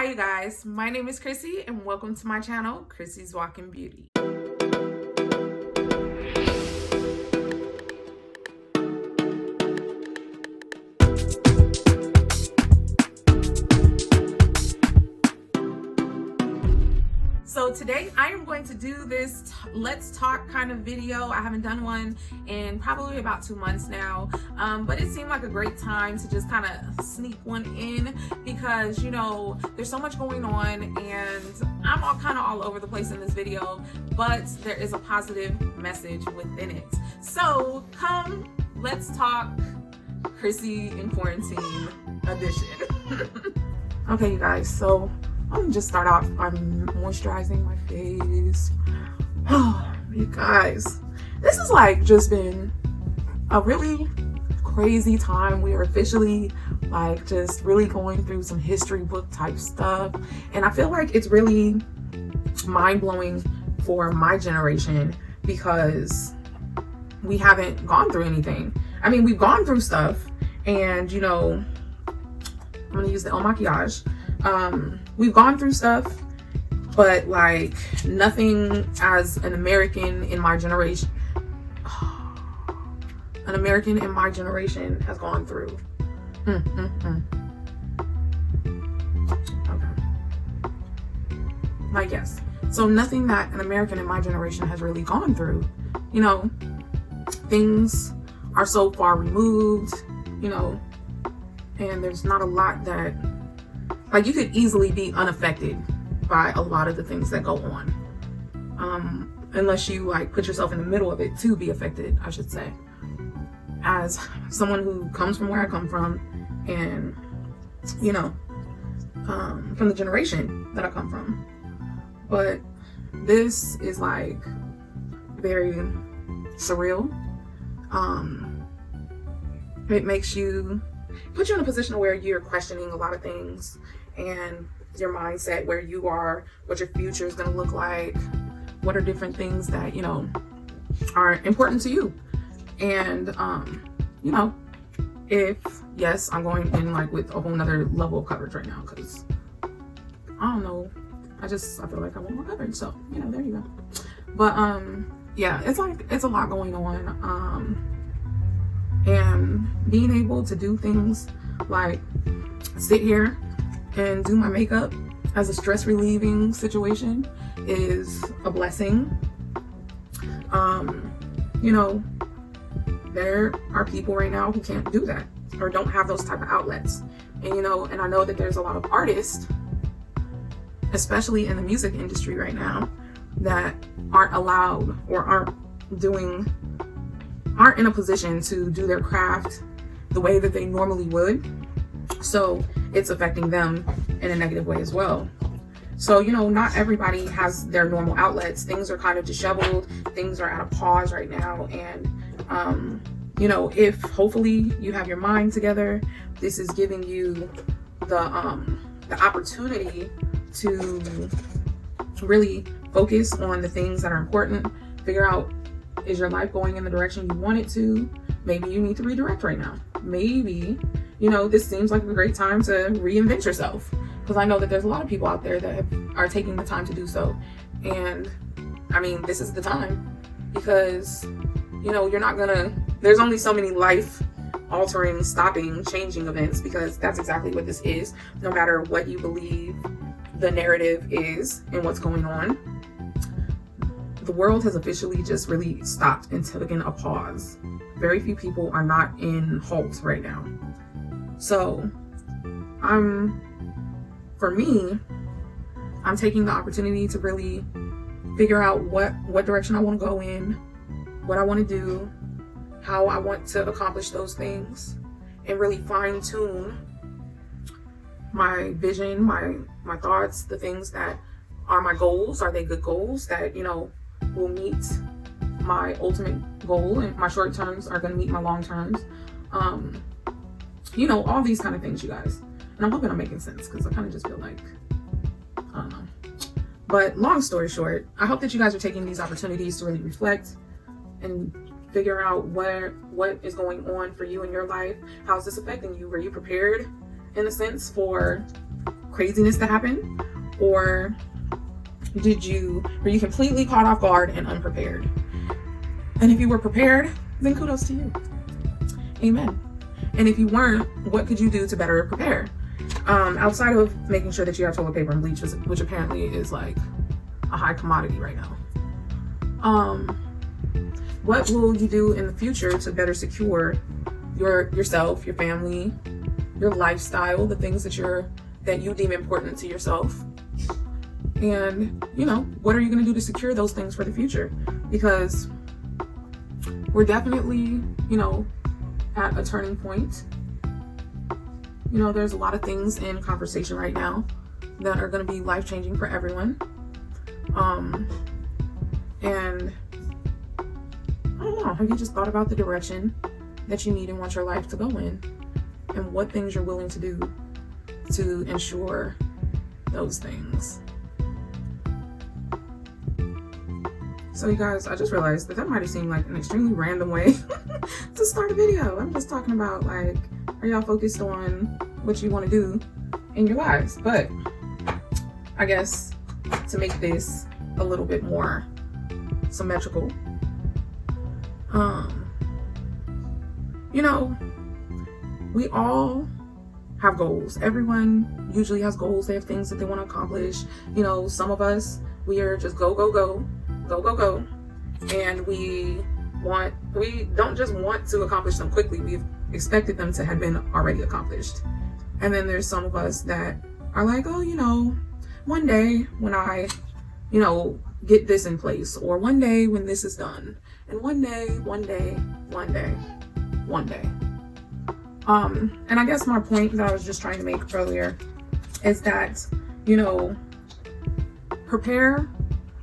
Hi you guys, my name is Chrissy and welcome to my channel, Chrissy's Walking Beauty. So today I am going to do this let's talk kind of video. I haven't done one in probably about 2 months now, but it seemed like a great time to just kind of sneak one in because, you know, there's so much going on and I'm all over the place in this video, but there is a positive message within it. So come, let's talk Chrissy in Quarantine edition. Okay, you guys, so I'm gonna just start off by moisturizing my face. Oh, you guys, this has like just been a really crazy time. We are officially like just really going through some history book type stuff, and I feel like it's really mind-blowing for my generation because we haven't gone through anything. I mean, we've gone through stuff, and you know, I'm gonna use the El Maquillage. We've gone through stuff, but like nothing as an American in my generation, has gone through. Okay. Like, yes. So nothing that an American in my generation has really gone through. You know, things are so far removed, you know, and there's not a lot that, like, you could easily be unaffected by a lot of the things that go on. Unless you like put yourself in the middle of it to be affected, I should say. As someone who comes from where I come from and, you know, from the generation that I come from. But this is like very surreal. It makes you, put you in a position where you're questioning a lot of things and your mindset, where you are, what your future is going to look like, what are different things that, you know, are important to you. And you know, if, yes, I'm going in like with a whole nother level of coverage right now because I don't know, I feel like I want more coverage, so you know, there you go. But yeah, it's like, it's a lot going on, and being able to do things like sit here and do my makeup as a stress relieving situation is a blessing. You know, there are people right now who can't do that or don't have those type of outlets. And you know, and I know that there's a lot of artists, especially in the music industry right now, that aren't allowed or aren't in a position to do their craft the way that they normally would. So it's affecting them in a negative way as well. So, you know, not everybody has their normal outlets. Things are kind of disheveled. Things are at a pause right now. And, you know, if hopefully you have your mind together, this is giving you the opportunity to really focus on the things that are important. Figure out, is your life going in the direction you want it to? Maybe you need to redirect right now. Maybe, you know, this seems like a great time to reinvent yourself, because I know that there's a lot of people out there that are taking the time to do so. And I mean, this is the time, because, you know, there's only so many life altering, stopping, changing events, because that's exactly what this is. No matter what you believe the narrative is and what's going on, the world has officially just really stopped and taken a pause. Very few people are not in halts right now. So for me, I'm taking the opportunity to really figure out what direction I want to go in, what I want to do, how I want to accomplish those things, and really fine tune my vision, my thoughts, the things that are my goals. Are they good goals that, you know, will meet my ultimate goal, and my short terms are going to meet my long terms? You know, all these kind of things, you guys. And I'm hoping I'm making sense, because I kind of just feel like, I don't know. But long story short, I hope that you guys are taking these opportunities to really reflect and figure out what is going on for you in your life. How is this affecting you? Were you prepared, in a sense, for craziness to happen, or were you completely caught off guard and unprepared? And if you were prepared, then kudos to you. Amen. And if you weren't, what could you do to better prepare? Outside of making sure that you have toilet paper and bleach, which apparently is like a high commodity right now. What will you do in the future to better secure yourself, your family, your lifestyle, the things that you deem important to yourself? And, what are you going to do to secure those things for the future? Because we're definitely, at a turning point. There's a lot of things in conversation right now that are going to be life-changing for everyone. And I don't know, have you just thought about the direction that you need and want your life to go in, and what things you're willing to do to ensure those things? So you guys, I just realized that might have seemed like an extremely random way to start a video. I'm just talking about, like, are y'all focused on what you want to do in your lives? But I guess to make this a little bit more symmetrical, we all have goals. Everyone usually has goals. They have things that they want to accomplish. Some of us, we are just go, and we don't just want to accomplish them quickly. We've expected them to have been already accomplished. And then there's some of us that are like, oh, one day when I get this in place, or one day when this is done, and one day. And I guess my point that I was just trying to make earlier is that,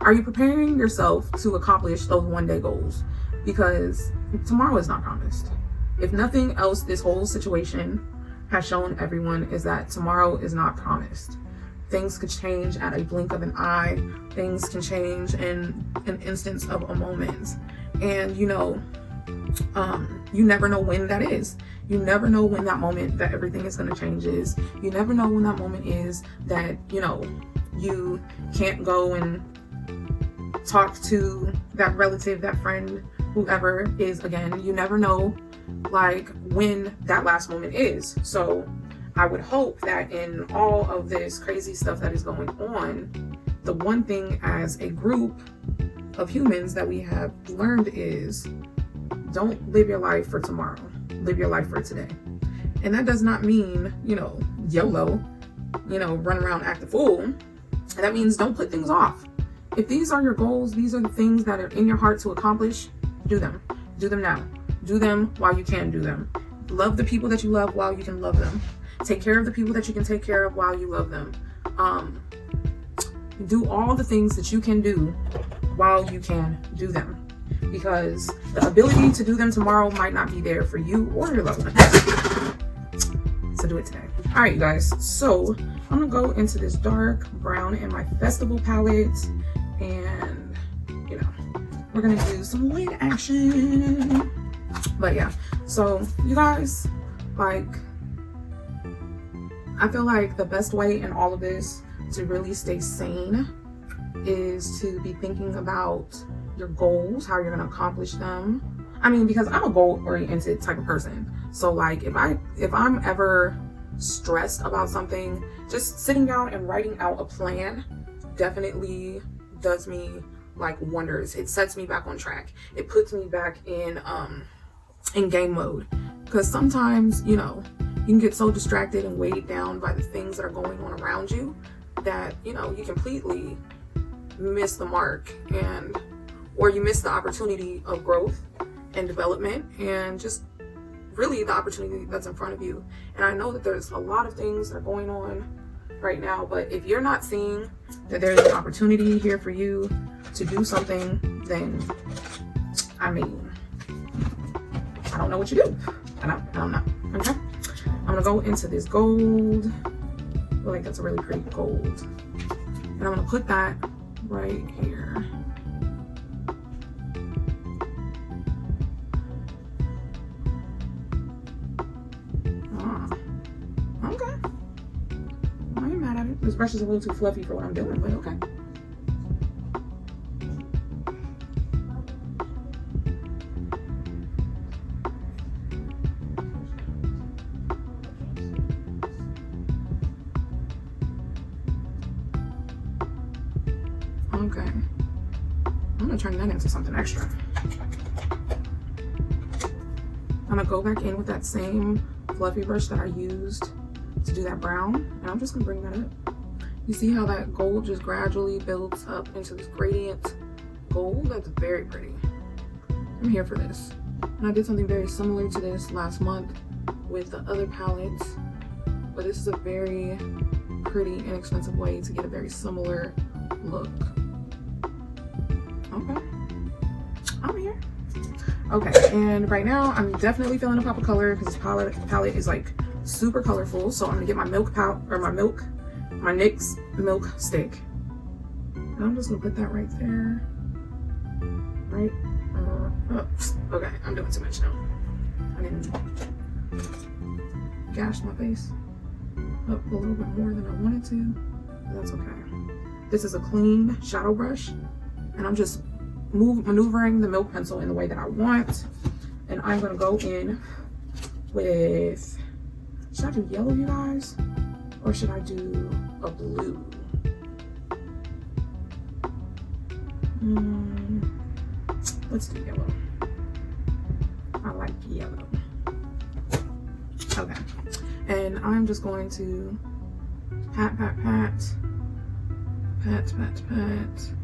are you preparing yourself to accomplish those one day goals? Because tomorrow is not promised. If nothing else, this whole situation has shown everyone is that tomorrow is not promised. Things could change at a blink of an eye. Things can change in an instance of a moment. And, you never know when that is. You never know when that moment that everything is going to change is. You never know when that moment is that, you can't go and talk to that relative, that friend, whoever is again. You never know, like, when that last moment is. So I would hope that in all of this crazy stuff that is going on, the one thing as a group of humans that we have learned is, don't live your life for tomorrow. Live your life for today. And that does not mean, YOLO, run around act a fool. And that means don't put things off. If these are your goals, these are the things that are in your heart to accomplish, do them. Do them now. Do them while you can do them. Love the people that you love while you can love them. Take care of the people that you can take care of while you love them. Do all the things that you can do while you can do them. Because the ability to do them tomorrow might not be there for you or your loved ones. So do it today. All right, you guys. So I'm gonna go into this dark brown in my festival palette, and we're gonna do some lid action. But yeah, so you guys, like, I feel like the best way in all of this to really stay sane is to be thinking about your goals, how you're going to accomplish them. I mean, because I'm a goal-oriented type of person. So like, if I'm ever stressed about something, just sitting down and writing out a plan definitely does me like wonders. It sets me back on track. It puts me back in game mode. Because sometimes, you can get so distracted and weighed down by the things that are going on around you that, you completely miss the mark, or you miss the opportunity of growth and development, and just really the opportunity that's in front of you. And I know that there's a lot of things that are going on right now, but if you're not seeing that there's an opportunity here for you to do something, then I don't know what you do. I don't know. Okay, I'm gonna go into this gold. I feel like that's a really pretty gold, and I'm gonna put that right here. Okay, I ain't mad at brush is a little too fluffy for what I'm doing, but okay. Okay, I'm gonna turn that into something extra. I'm gonna go back in with that same fluffy brush that I used to do that brown, and I'm just gonna bring that up. You see how that gold just gradually builds up into this gradient gold? That's very pretty. I'm here for this. And I did something very similar to this last month with the other palettes, but this is a very pretty, inexpensive way to get a very similar look. Okay, I'm here. Okay, and right now I'm definitely feeling a pop of color because this palette is like super colorful. So I'm gonna get my my NYX milk stick, and I'm just gonna put that right there. Right. Okay, I'm doing too much now. I didn't gash my face up a little bit more than I wanted to, but that's okay. This is a clean shadow brush, and I'm just maneuvering the milk pencil in the way that I want. And I'm gonna go in with, should I do yellow, you guys? Or should I do a blue? Let's do yellow. I like yellow. Okay. And I'm just going to pat, pat, pat, pat, pat, pat.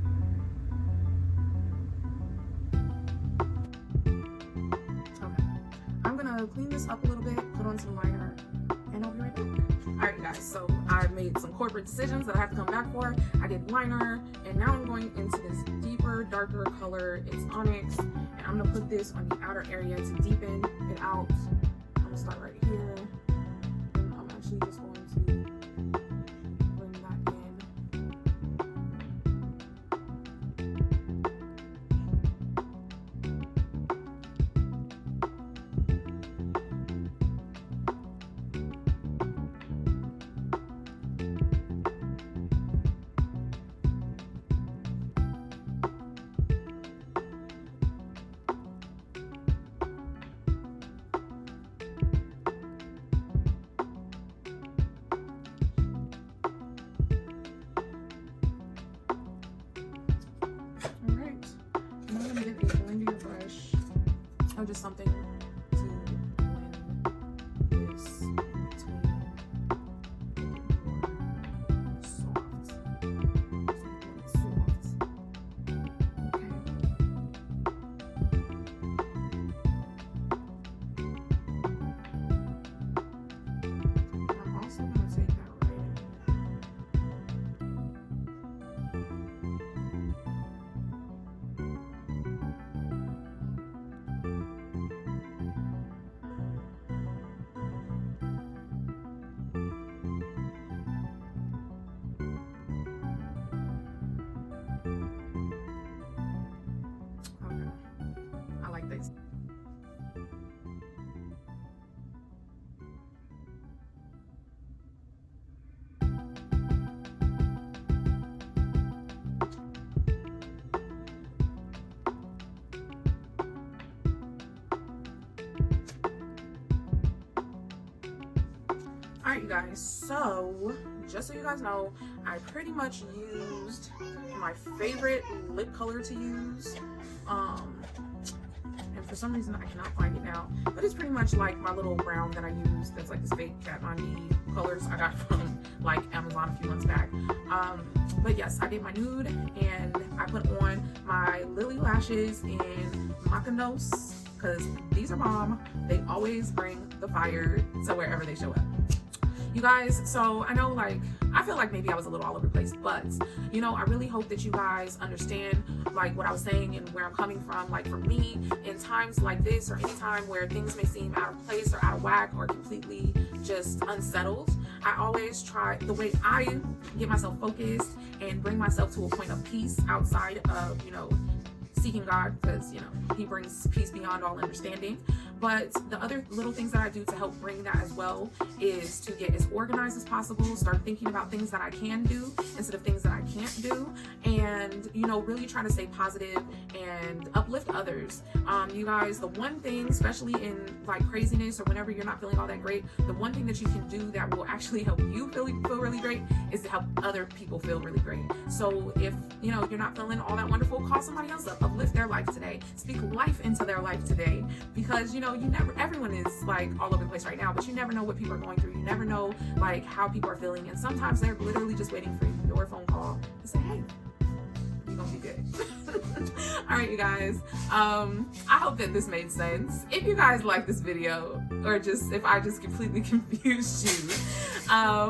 Clean this up a little bit, put on some liner, and I'll be right back. Alright guys, so I made some corporate decisions that I have to come back for. I did liner, and now I'm going into this deeper, darker color. It's onyx, and I'm gonna put this on the outer area to deepen it out. I'm gonna start right here, and I'm actually just going to bring that in. Just something to blend this to be more soft. Okay. I'm also going to take that right in. Alright you guys, so just so you guys know, I pretty much used my favorite lip color to use, and for some reason I cannot find it now, but it's pretty much like my little brown that I use that's like this fake Kat Von D colors I got from like Amazon a few months back. But yes, I did my nude, and I put on my Lily lashes in Macanos because these are bomb. They always bring the fire to wherever they show up. You guys, so I know, like, I feel like maybe I was a little all over the place, but you know, I really hope that you guys understand like what I was saying and where I'm coming from. Like for me, in times like this, or any time where things may seem out of place or out of whack or completely just unsettled, I always try, the way I get myself focused and bring myself to a point of peace outside of, you know, seeking God, because you know He brings peace beyond all understanding. But the other little things that I do to help bring that as well is to get as organized as possible, start thinking about things that I can do instead of things that I can't do, and really try to stay positive and uplift others. You guys, the one thing, especially in like craziness or whenever you're not feeling all that great, the one thing that you can do that will actually help you feel really great is to help other people feel really great. So if you're not feeling all that wonderful, call somebody else up, uplift their life today, speak life into their life today, because everyone is like all over the place right now, but you never know what people are going through. You never know like how people are feeling, and sometimes they're literally just waiting for your phone call to say, hey, you're gonna be good. All right, you guys, I hope that this made sense. If you guys like this video, or if I just completely confused you,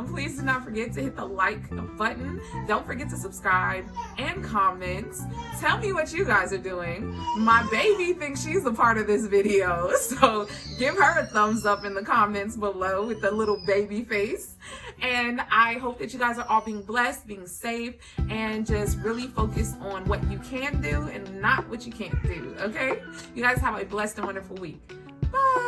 please do not forget to hit the like button. Don't forget to subscribe and comment. Tell me what you guys are doing. My baby thinks she's a part of this video, so give her a thumbs up in the comments below with the little baby face. And I hope that you guys are all being blessed, being safe, and just really focus on what you can do and not what you can't do, okay? You guys have a blessed and wonderful week. Bye.